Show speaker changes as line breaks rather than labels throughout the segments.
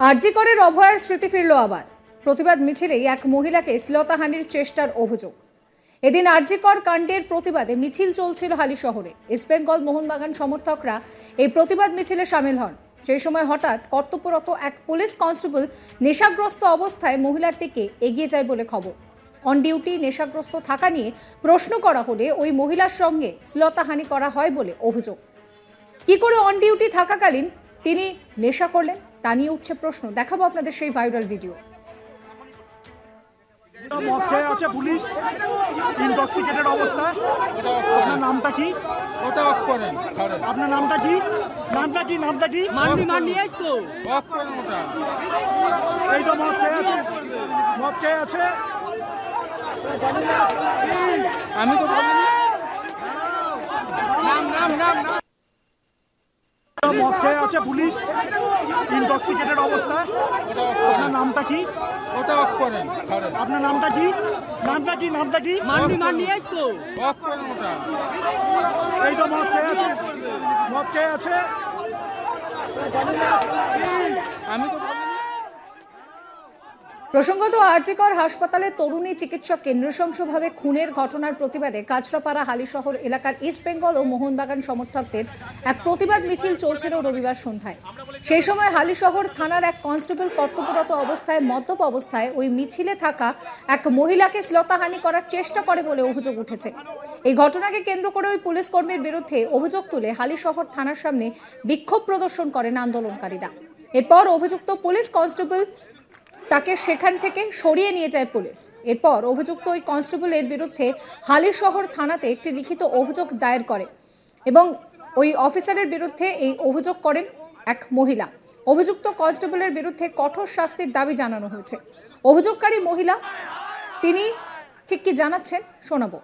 আরজিকরের অভয়ার স্মৃতি ফিরল আবার। প্রতিবাদ মিছিলেই এক মহিলাকে শ্লীলতাহানির চেষ্টার অভিযোগ। এদিন আরজিকর কাণ্ডের প্রতিবাদে মিছিল চলছিল হালি শহরে। ইস্টবেঙ্গল মোহনবাগান সমর্থকরা এই প্রতিবাদ মিছিলে সামিল হন। সেই সময় হঠাৎ কর্তব্যরত এক পুলিশ কনস্টেবল নেশাগ্রস্ত অবস্থায় মহিলার দিকে এগিয়ে যায় বলে খবর। অন ডিউটি নেশাগ্রস্ত থাকা নিয়ে প্রশ্ন করা হলে ওই মহিলার সঙ্গে শ্লীলতাহানি করা হয় বলে অভিযোগ। কি করে অন ডিউটি থাকাকালীন তিনি নেশা করলেন তা নিয়ে উঠছে প্রশ্ন। দেখাবো আপনাদের সেই ভাইরাল ভিডিও।
মদ খেয়ে আছে পুলিশ, ইনটক্সিকেটেড অবস্থায়। আপনার নামটা কি?
ওটা অফ করেন।
আপনার নামটা কি? নামটা কি? নামটা কি?
মান্ডি এই তো অফ করেন ওটা।
এই তো মদ খেয়ে আছে, মদ খেয়ে আছে।
আমি তো বলিনি। নাম নাম নাম নাম
মদ খেয়ে আছে পুলিশ, ইনটক্সিকেটেড অবস্থায়। আপনার নামটা কি?
ওটা অফ করেন।
আপনার নামটা কি? নামটা কি? নামটা কি?
মান্ডি এই তো অফ করেন ওটা।
এই তো মদ খেয়ে আছে, মদ খেয়ে আছে।
আমি তো বলিনি।
প্রসঙ্গত আরজিকর হাসপাতালে তরুণী চিকিৎসককে নৃশংসভাবে খুনের ঘটনার প্রতিবাদে কাঁচরাপাড়া হালিশহর এলাকার ইস্টবেঙ্গল ও মোহনবাগান সমর্থকদের এক প্রতিবাদ মিছিল চলছিল রবিবার সন্ধ্যায়। সেই সময় হালিশহর থানার এক কনস্টেবল কর্তব্যরত অবস্থায় মদ্যপ অবস্থায় ওই মিছিলে থাকা এক মহিলাকে শ্লীলতাহানি করার চেষ্টা করে বলে অভিযোগ উঠেছে। এই ঘটনাকে কেন্দ্র করে ওই পুলিশ কর্মীর বিরুদ্ধে অভিযোগ তুলে হালিশহর থানার সামনে বিক্ষোভ প্রদর্শন করেন আন্দোলনকারীরা। এরপর অভিযুক্ত পুলিশ কনস্টেবল তাকে সেখান থেকে সরিয়ে নিয়ে যায় পুলিশ। এরপর অভিযুক্ত ওই কনস্টেবলের বিরুদ্ধে হালিশহর থানাতে একটি লিখিত অভিযোগ দায়ের করে এবং ওই অফিসারের বিরুদ্ধে এই অভিযোগ করেন এক মহিলা। অভিযুক্ত কনস্টেবলের বিরুদ্ধে কঠোর শাস্তির দাবি জানানো হয়েছে। অভিযোগকারী মহিলা তিনি ঠিক কি জানাচ্ছেন শোনাবো।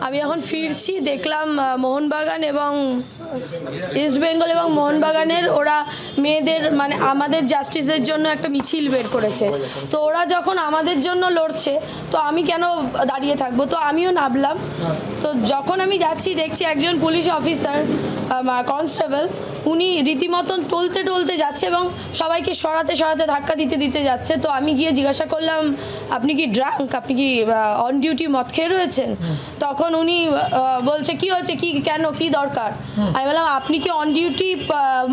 আমি এখন ফিরছি, দেখলাম মোহনবাগান এবং ইস্টবেঙ্গল এবং মোহনবাগানের ওরা মেয়েদের মানে আমাদের জাস্টিসের জন্য একটা মিছিল বের করেছে। তো ওরা যখন আমাদের জন্য লড়ছে তো আমি কেন দাঁড়িয়ে থাকবো, তো আমিও নামলাম। তো যখন আমি যাচ্ছি দেখছি একজন পুলিশ অফিসার কনস্টেবল উনি রীতিমতন টলতে টলতে যাচ্ছে এবং সবাইকে সরাতে সরাতে ধাক্কা দিতে দিতে যাচ্ছে। তো আমি গিয়ে জিজ্ঞাসা করলাম, আপনি কি ড্রাঙ্ক, আপনি কি অন ডিউটি মদ খেয়ে রয়েছেন? তখন উনি বলছে কি হয়েছে, কি কেন, কি দরকার? আমি বললাম আপনি কি অন ডিউটি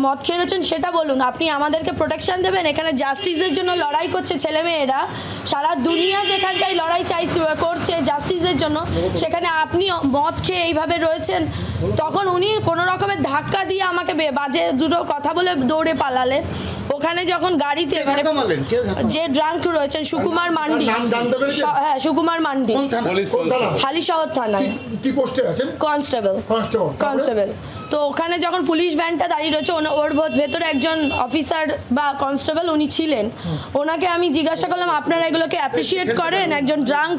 মদ খেয়ে রয়েছেন সেটা বলুন, আপনি আমাদেরকে প্রোটেকশন দেবেন। এখানে জাস্টিসের জন্য লড়াই করছে ছেলেমেয়েরা, সারা দুনিয়া যেখানটাই লড়াই করছে জাস্টিসের জন্য, সেখানে আপনি মদ খেয়ে এইভাবে রয়েছেন। তখন উনি কোনো রকমের ধাক্কা দিয়ে আমাকে বাজে দুটো কথা বলে দৌড়ে পালালেন। ওখানে যখন গাড়িতে যে ড্রাঙ্ক রয়েছেন সুকুমার মান্ডি, হ্যাঁ সুকুমার মান্ডি, হালিশহর থানায় কনস্টেবল। তো ওখানে যখন পুলিশ ভ্যানটা দাঁড়িয়ে রয়েছে ওর ভেতরে একজন অফিসার বা কনস্টেবল উনি ছিলেন। ওনাকে আমি জিজ্ঞাসা করলাম আপনারা এগুলোকে অ্যাপ্রিসিয়েট করেন? একজন ড্রাঙ্ক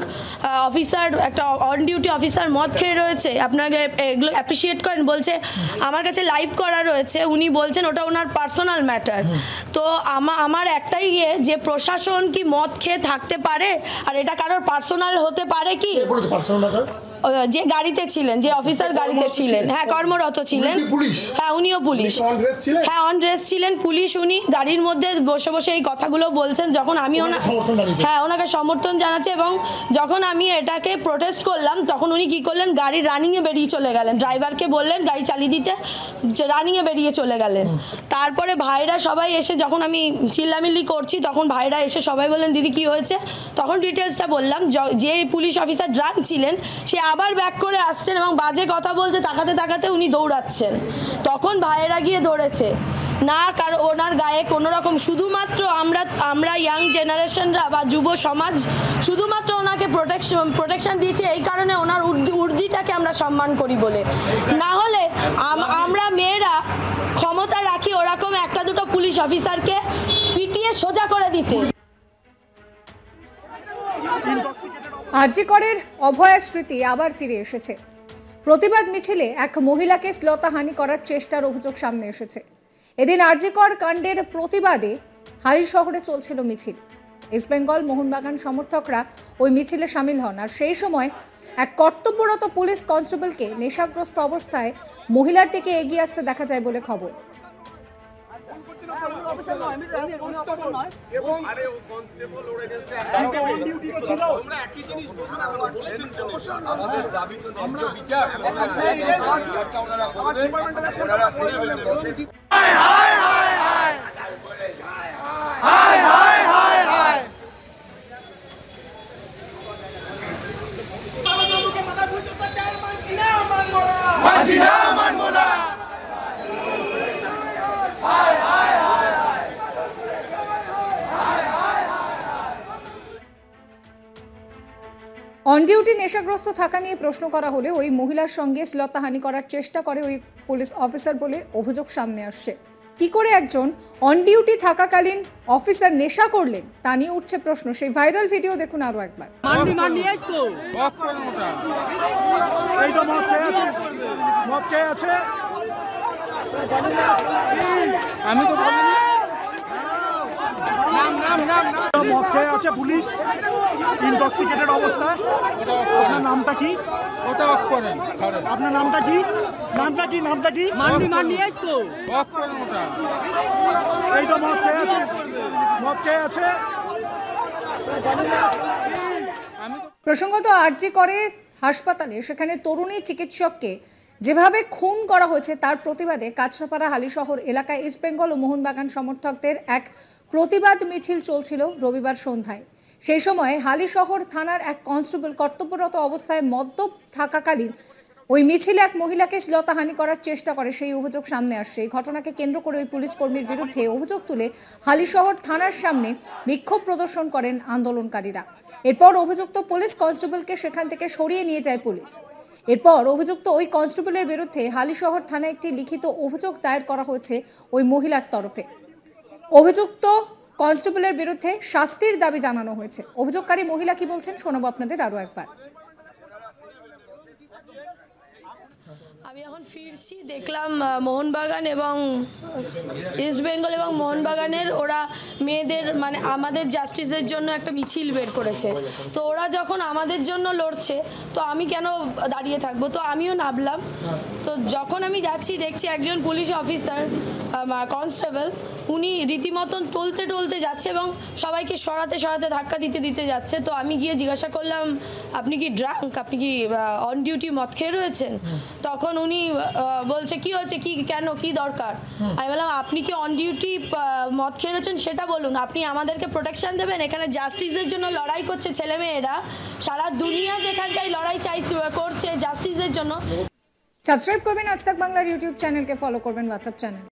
অফিসার, একটা অন ডিউটি অফিসার মদ খেয়ে রয়েছে, আপনাকে এগুলো অ্যাপ্রিসিয়েট করেন? বলছে আমার কাছে লাইভ করা রয়েছে, উনি বলছেন ওটা ওনার পার্সোনাল ম্যাটার। তো আমার একটাই যে প্রশাসন কি মদ খেয়ে থাকতে পারে? আর এটা কারোর পার্সোনাল হতে পারে কি? যে গাড়িতে ছিলেন, যে অফিসার গাড়িতে ছিলেন, হ্যাঁ কর্মরত ছিলেন, হ্যাঁ উনিও পুলিশ, হ্যাঁ অন ড্রেস ছিলেন পুলিশ। উনি গাড়ির মধ্যে বসে বসে এই কথাগুলো বলছেন। যখন আমি ওনাকে সমর্থন জানাচ্ছি এবং যখন আমি এটাকে প্রোটেস্ট করলাম তখন উনি কি করলেন, গাড়ি রানিংয়ে বেরিয়ে চলে গেলেন। ড্রাইভারকে বললেন গাড়ি চালিয়ে দিতে, রানিংয়ে বেরিয়ে চলে গেলেন। তারপরে ভাইরা সবাই এসে যখন আমি চিল্লামিল্লি করছি তখন ভাইরা এসে সবাই বললেন দিদি কি হয়েছে? তখন ডিটেলসটা বললাম। যে পুলিশ অফিসার ড্রাঙ্ক ছিলেন সে আবার ব্যাক করে আসছেন এবং বাজে কথা বলছে, তাকাতে তাকাতে উনি দৌড়াচ্ছেন। তখন ভাইয়েরা গিয়ে ধরেছে না, কারণ ওনার গায়ে কোনো রকম, শুধুমাত্র আমরা ইয়াং জেনারেশনরা বা যুব সমাজ শুধুমাত্র ওনাকে প্রোটেকশন দিয়েছে এই কারণে ওনার উর্দিটাকে আমরা সম্মান করি বলে। না হলে আমরা মেয়েরা ক্ষমতা রাখি ওরকম একটা দুটো পুলিশ অফিসারকে পিটিয়ে সোজা করে দিতে।
আরজিকরের অভয়ার স্মৃতি আবার ফিরে এসেছে। প্রতিবাদ মিছিলে এক মহিলাকে শ্লীলতাহানি করার চেষ্টার অভিযোগ সামনে এসেছে। এদিন আরজিকর কাণ্ডের প্রতিবাদে হালি শহরে চলছিল মিছিল। ইস্টবেঙ্গল মোহনবাগান সমর্থকরা ওই মিছিলে সামিল হন। আর সেই সময় এক কর্তব্যরত পুলিশ কনস্টেবলকে নেশাগ্রস্ত অবস্থায় মহিলার দিকে এগিয়ে আসতে দেখা যায় বলে খবর। অন ডিউটি নেশাগ্রস্ত থাকা নিয়ে প্রশ্ন করা হলে ওই মহিলার সঙ্গে শ্লীলতাহানি করার চেষ্টা করে ওই পুলিশ অফিসার বলে অভিযোগ সামনে আসছে। কি করে একজন অন ডিউটি থাকাকালীন অফিসার নেশা করলেন তা নিয়ে উঠছে প্রশ্ন। সেই ভাইরাল ভিডিও দেখুন আরো একবার।
অফ করেন ওটা।
এই তো মদ খেয়ে আছে, মদ খেয়ে আছে।
আমি তো বলিনি। নাম নাম নাম নাম।
মদ খেয়ে আছে পুলিশ, ইনটক্সিকেটেড অবস্থায়। আপনার নামটা কি?
ওটা অফ করেন। ছাড়েন।
আপনার নামটা কি? নামটা কি? নামটা কি?
অফ করেন ওটা।
এই তো মদ খেয়ে আছে, মদ খেয়ে আছে।
আমি তো
প্রসঙ্গত আরজি করে হাসপাতালে সেখানে তরুণী চিকিৎসককে যেভাবে খুন করা হয়েছে তার প্রতিবাদে কাঁচরাপাড়া হালিশহর এলাকায় ইস্ট বেঙ্গল ও মোহনবাগান সমর্থকদের এক প্রতিবাদ মিছিল চলছিল রবিবার সন্ধ্যায়। সেই সময় হালিশহর থানার এক কনস্টেবল কর্তব্যরত অবস্থায় মদ্যপ থাকাকালীন ওই মিছিলে এক মহিলাকে শ্লীলতাহানি করার চেষ্টা করে, সেই অভিযোগ সামনে আসছে। এই ঘটনাকে কেন্দ্র করে ওই পুলিশ কর্মীর বিরুদ্ধে অভিযোগ তুলে হালিশহর থানার সামনে বিক্ষোভ প্রদর্শন করেন আন্দোলনকারীরা। এরপর অভিযুক্ত পুলিশ কনস্টেবলকে সেখান থেকে সরিয়ে নিয়ে যায় পুলিশ। এরপর অভিযুক্ত ওই কনস্টেবলের বিরুদ্ধে হালিশহর থানায় একটি লিখিত অভিযোগ দায়ের করা হয়েছে ওই মহিলার তরফে। অভিযুক্ত কনস্টেবলের বিরুদ্ধে শাস্তির দাবি জানানো হয়েছে। অভিযোগকারী মহিলা কি বলছেন শোনাবো আপনাদের আরো একবার।
আমি এখন ফিরছি, দেখলাম মোহনবাগান এবং ইস্ট বেঙ্গল এবং মোহনবাগানের ওরা মেয়েদের মানে আমাদের জাস্টিসের জন্য একটা মিছিল বের করেছে। তো ওরা যখন আমাদের জন্য লড়ছে তো আমি কেন দাঁড়িয়ে থাকবো, তো আমিও নামলাম। তো যখন আমি যাচ্ছি দেখছি একজন পুলিশ অফিসার কনস্টেবল উনি রীতিমতন টলতে টলতে যাচ্ছে এবং সবাইকে সরাতে সরাতে ধাক্কা দিতে দিতে যাচ্ছে। তো আমি গিয়ে জিজ্ঞাসা করলাম আপনি কি ড্রাঙ্ক, আপনি কি অন ডিউটি মদ খেয়ে রয়েছেন? তখন উনি বলছে কি হয়েছে, কি কেন, কি দরকার? আমি বললাম আপনি কি অন ডিউটি মদ খেয়ে রয়েছেন সেটা বলুন, আপনি আমাদেরকে প্রোটেকশন দেবেন। এখানে জাস্টিসের জন্য লড়াই করছে ছেলেমেয়েরা, সারা দুনিয়া যেখানটায় লড়াই করছে জাস্টিসের জন্য।
সাবস্ক্রাইব করবেন আজ তাক বাংলার ইউটিউব চ্যানেলকে, ফলো করবেন হোয়াটসঅ্যাপ চ্যানেল।